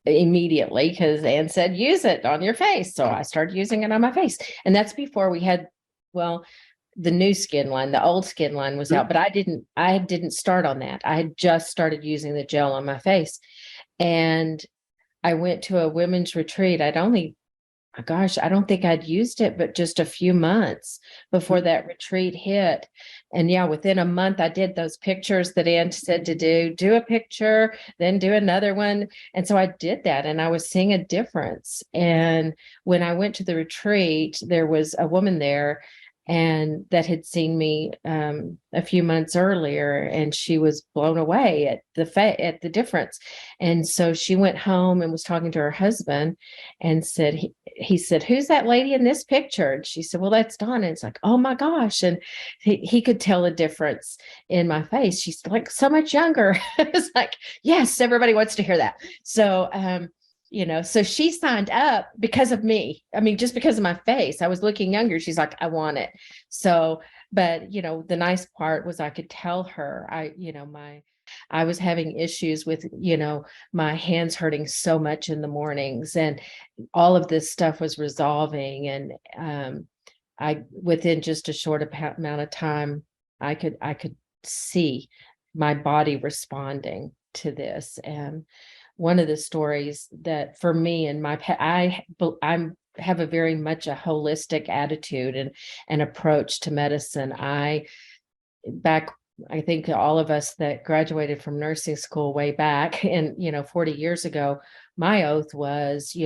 immediately, because Ann said, use it on your face. So I started using it on my face. And that's before we had, the new skin line. The old skin line was out, but I didn't start on that. I had just started using the gel on my face. And I went to a women's retreat. I don't think I'd used it, but just a few months before that retreat hit. And yeah, within a month, I did those pictures that Ann said to do a picture, then do another one. And so I did that, and I was seeing a difference. And when I went to the retreat, there was a woman there and that had seen me a few months earlier, and she was blown away at the difference. And so she went home and was talking to her husband and said, he said, "Who's that lady in this picture?" And she said, "Well, that's Donna." And it's like, oh my gosh. And he could tell a difference in my face. She's like so much younger. It's like, yes, everybody wants to hear that. So, so she signed up because of me. I mean, just because of my face, I was looking younger. She's like, I want it. So, but, the nice part was I could tell her, I was having issues with, my hands hurting so much in the mornings, and all of this stuff was resolving. And within just a short amount of time, I could see my body responding to this. And one of the stories that for me and I have a very much a holistic attitude and approach to medicine. Back I think all of us that graduated from nursing school way back and, 40 years ago, my oath was,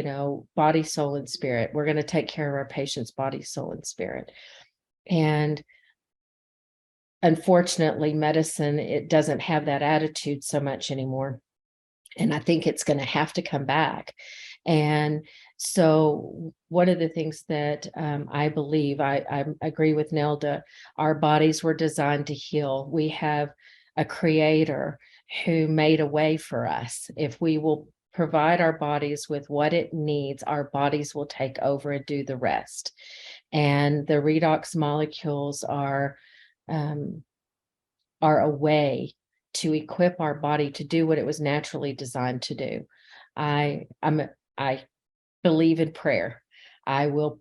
body, soul, and spirit. We're going to take care of our patients' body, soul, and spirit. And unfortunately, medicine, it doesn't have that attitude so much anymore. And I think it's going to have to come back. And so one of the things that I believe, I agree with Nelda, our bodies were designed to heal. We have a creator who made a way for us. If we will provide our bodies with what it needs, our bodies will take over and do the rest. And the redox molecules are a way to equip our body to do what it was naturally designed to do. I believe in prayer. I will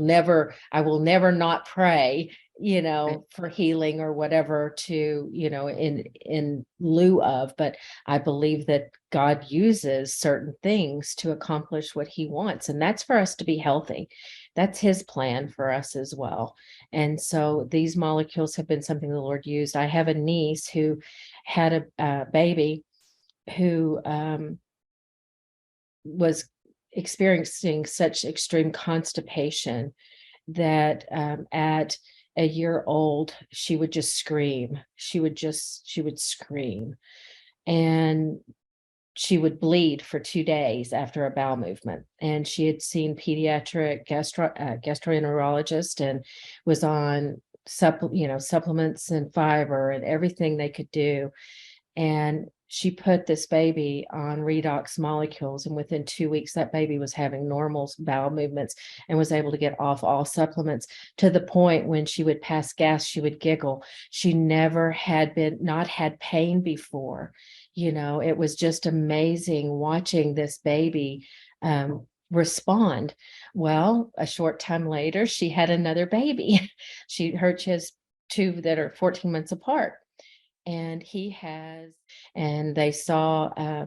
never not pray, for healing or whatever to, in lieu of, but I believe that God uses certain things to accomplish what he wants. And that's for us to be healthy. That's his plan for us as well. And so these molecules have been something the Lord used. I have a niece who had a baby who was experiencing such extreme constipation that at a year old, she would just scream. She would scream. And she would bleed for 2 days after a bowel movement. And she had seen pediatric gastroenterologist and was on supplements and fiber and everything they could do. And she put this baby on redox molecules, and within 2 weeks, that baby was having normal bowel movements and was able to get off all supplements, to the point when she would pass gas, she would giggle. She never had not had pain before. It was just amazing watching this baby respond. Well, a short time later, she had another baby. She has 2 that are 14 months apart. And they saw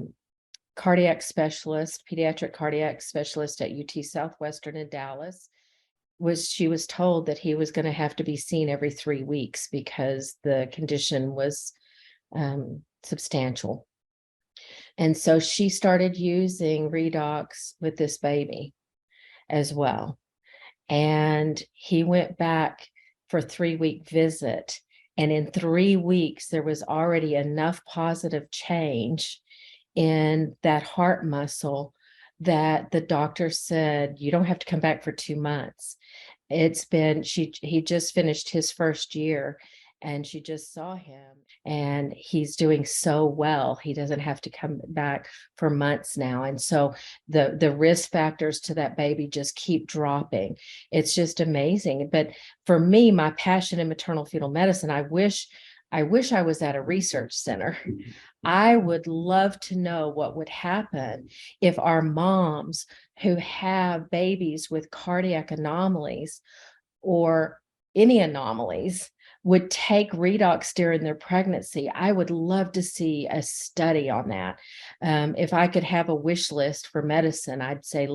pediatric cardiac specialist at UT Southwestern in Dallas. She was told that he was going to have to be seen every 3 weeks because the condition was substantial. And so she started using redox with this baby as well. And he went back for a 3-week visit. And in 3 weeks, there was already enough positive change in that heart muscle that the doctor said, you don't have to come back for 2 months. He just finished his first year, and she just saw him, and he's doing so well. He doesn't have to come back for months now. And so the risk factors to that baby just keep dropping. It's just amazing. But for me, my passion in maternal fetal medicine, I wish I was at a research center. I would love to know what would happen if our moms who have babies with cardiac anomalies or any anomalies would take redox during their pregnancy. I would love to see a study on that. If I could have a wish list for medicine, I'd say,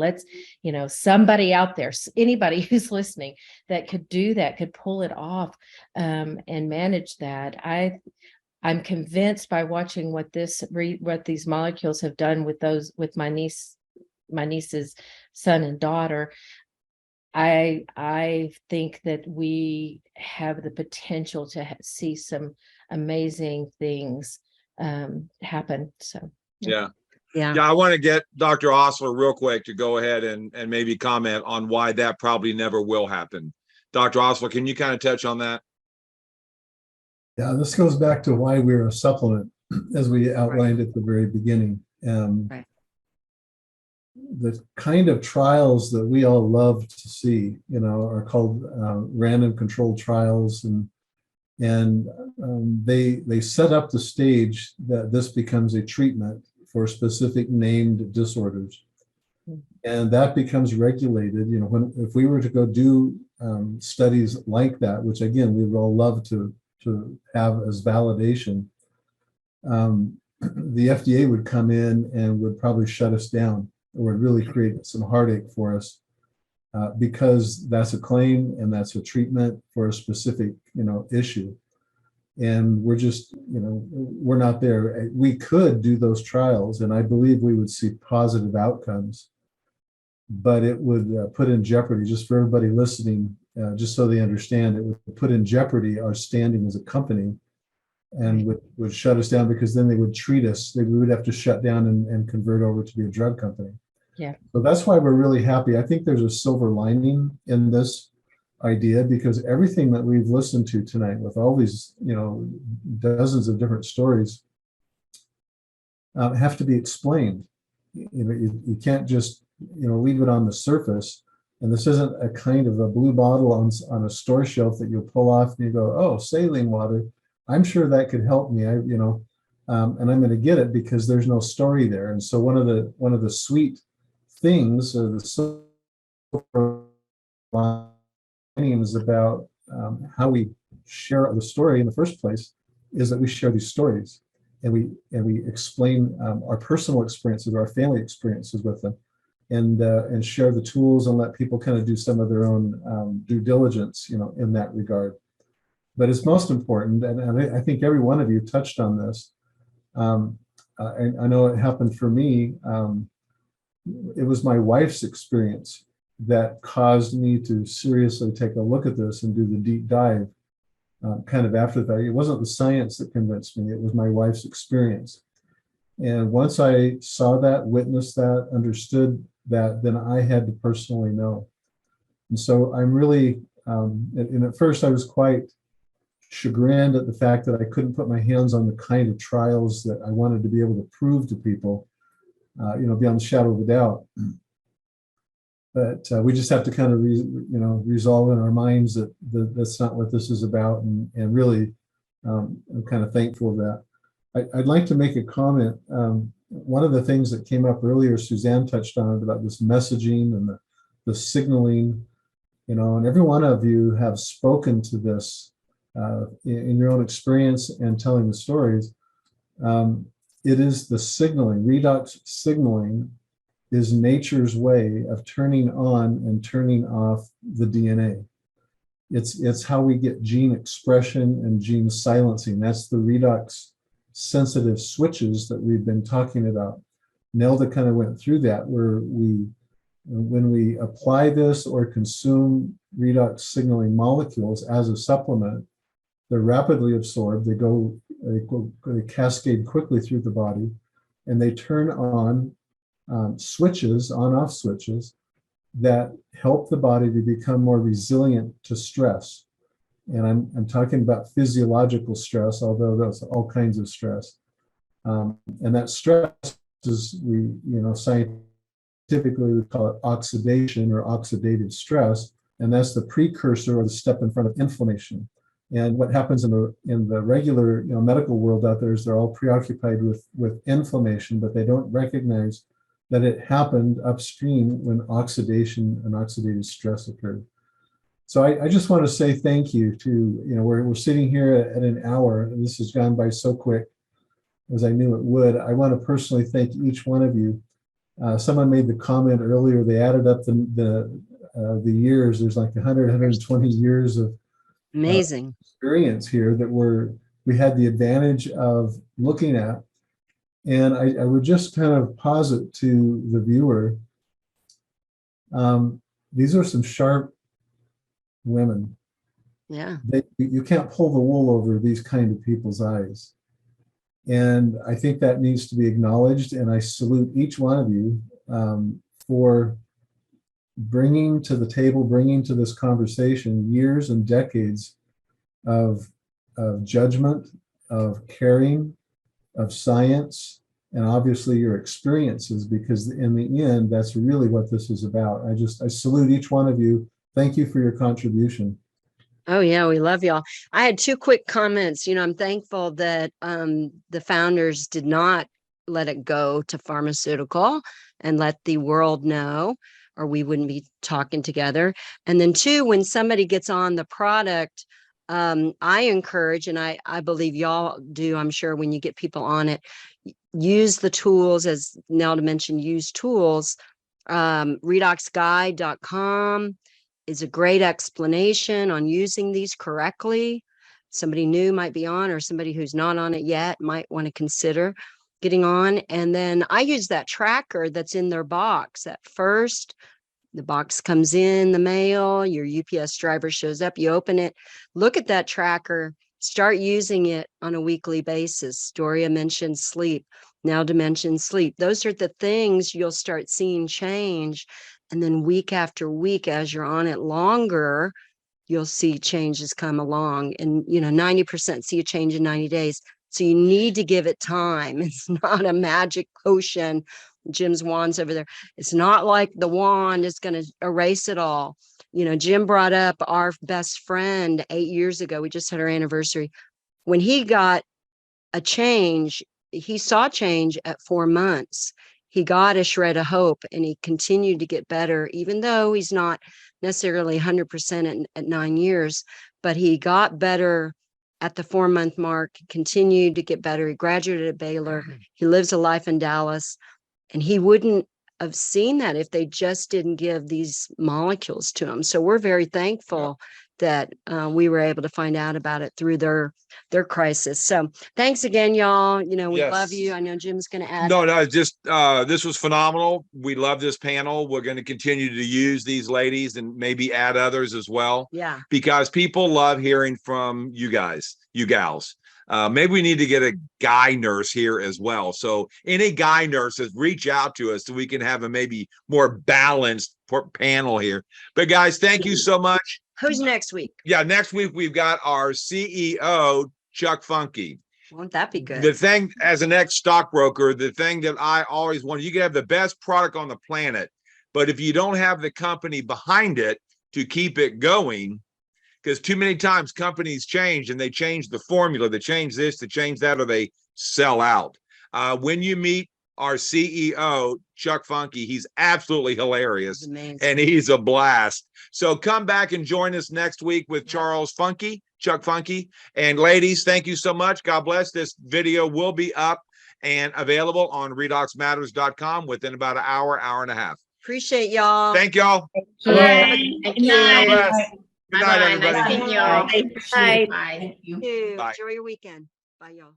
somebody out there, anybody who's listening that could do that, could pull it off and manage that. I'm convinced by watching what these molecules have done with my niece's son and daughter. I think that we have the potential to see some amazing things happen. So yeah. I want to get Dr. Osler real quick to go ahead and maybe comment on why that probably never will happen. Dr. Osler, can you kind of touch on that? Yeah, this goes back to why we're a supplement, as we outlined at the very beginning. Right. The kind of trials that we all love to see, are called random controlled trials, and they set up the stage that this becomes a treatment for specific named disorders, and that becomes regulated. If we were to go do studies like that, which again we would all love to have as validation, the FDA would come in and would probably shut us down, or would really create some heartache for us, because that's a claim and that's a treatment for a specific, issue. And we're just, we're not there. We could do those trials, and I believe we would see positive outcomes, but it would put in jeopardy, just for everybody listening, just so they understand, it would put in jeopardy our standing as a company, and would shut us down, because then they would treat us, we would have to shut down and convert over to be a drug company. Yeah. So that's why we're really happy. I think there's a silver lining in this idea, because everything that we've listened to tonight, with all these, dozens of different stories, have to be explained. You can't just, leave it on the surface. And this isn't a kind of a blue bottle on a store shelf that you'll pull off and you go, oh, saline water. I'm sure that could help me. And I'm going to get it because there's no story there. And so one of the sweet things, or the silver is about how we share the story in the first place, is that we share these stories, and we explain our personal experiences, our family experiences with them, and share the tools, and let people kind of do some of their own due diligence, in that regard. But it's most important, and I think every one of you touched on this. I know it happened for me. It was my wife's experience that caused me to seriously take a look at this and do the deep dive, kind of after that. It wasn't the science that convinced me, it was my wife's experience. And once I saw that, witnessed that, understood that, then I had to personally know. And so I'm really, and at first I was quite chagrined at the fact that I couldn't put my hands on the kind of trials that I wanted to be able to prove to people, beyond the shadow of a doubt. But we just have to kind of, resolve in our minds that that's not what this is about. And really, I'm kind of thankful of that. I'd like to make a comment. One of the things that came up earlier, Suzanne touched on it, about this messaging and the signaling, and every one of you have spoken to this in your own experience and telling the stories. It is the signaling. Redox signaling is nature's way of turning on and turning off the DNA. It's how we get gene expression and gene silencing. That's the redox sensitive switches that we've been talking about. Nelda kind of went through that, where when we apply this or consume redox signaling molecules as a supplement, they're rapidly absorbed. They cascade quickly through the body, and they turn on switches, on-off switches, that help the body to become more resilient to stress. And I'm talking about physiological stress, although there's all kinds of stress. And that stress is, scientifically we call it oxidation or oxidative stress, and that's the precursor or the step in front of inflammation. And what happens in the regular medical world out there is they're all preoccupied with inflammation, but they don't recognize that it happened upstream when oxidation and oxidative stress occurred. So I just want to say thank you to, we're sitting here at an hour, and this has gone by so quick, as I knew it would. I want to personally thank each one of you. Someone made the comment earlier, they added up the years. There's like 120 years of Amazing experience here that we had the advantage of looking at. And I would just kind of posit to the viewer, these are some sharp women. Yeah. You can't pull the wool over these kind of people's eyes. And I think that needs to be acknowledged. And I salute each one of you for bringing to the table, bringing to this conversation years and decades of judgment, of caring, of science, and obviously your experiences, because in the end, that's really what this is about. I salute each one of you. Thank you for your contribution. Oh yeah, we love y'all. I had two quick comments. I'm thankful that the founders did not let it go to pharmaceutical and let the world know, or we wouldn't be talking together. And then two, when somebody gets on the product, I encourage, and I believe y'all do, I'm sure, when you get people on it, use the tools, as Nelda mentioned, use tools. Redoxguide.com is a great explanation on using these correctly. somebody new might be on, or somebody who's not on it yet might want to consider getting on. And then I use that tracker that's in their box at first. The box comes in the mail, your UPS driver shows up, you open it, look at that tracker, start using it on a weekly basis. Doria mentioned sleep. Now to mention sleep. Those are the things you'll start seeing change. And then week after week, as you're on it longer, you'll see changes come along. And, 90% see a change in 90 days. So you need to give it time. It's not a magic potion. Jim's wand's over there. It's not like the wand is going to erase it all. Jim brought up our best friend 8 years ago. We just had our anniversary. When he got a change, he saw change at 4 months. He got a shred of hope and he continued to get better, even though he's not necessarily 100% at 9 years, but he got better at the 4-month mark, continued to get better. He graduated at Baylor. He lives a life in Dallas, and he wouldn't have seen that if they just didn't give these molecules to him. So we're very thankful that we were able to find out about it through their crisis. So thanks again, y'all. We love you. Yes. I know Jim's going to add. No, just this was phenomenal. We love this panel. We're going to continue to use these ladies and maybe add others as well, Yeah. because people love hearing from you guys, you gals. Maybe we need to get a guy nurse here as well. So any guy nurses, reach out to us so we can have a maybe more balanced panel here. But guys, thank you so much. Who's next week? Yeah, next week we've got our CEO, Chuck Funky. Won't that be good? The thing, as an ex-stockbroker, the thing that I always wanted, you can have the best product on the planet, but if you don't have the company behind it to keep it going, because too many times companies change and they change the formula, they change this, they change that, or they sell out. When you meet our CEO, Chuck Funky, he's absolutely hilarious Amazing. and he's a blast. So come back and join us next week with Chuck Funky. And ladies, thank you so much. God bless. This video will be up and available on redoxmatters.com within about an hour and a half. Appreciate y'all. Thank y'all. Thank Good you. night. God bless. Good night, Bye-bye. everybody. Nice seeing you all. Bye. Bye. Thank you. You. Bye. Enjoy your weekend. Bye, y'all.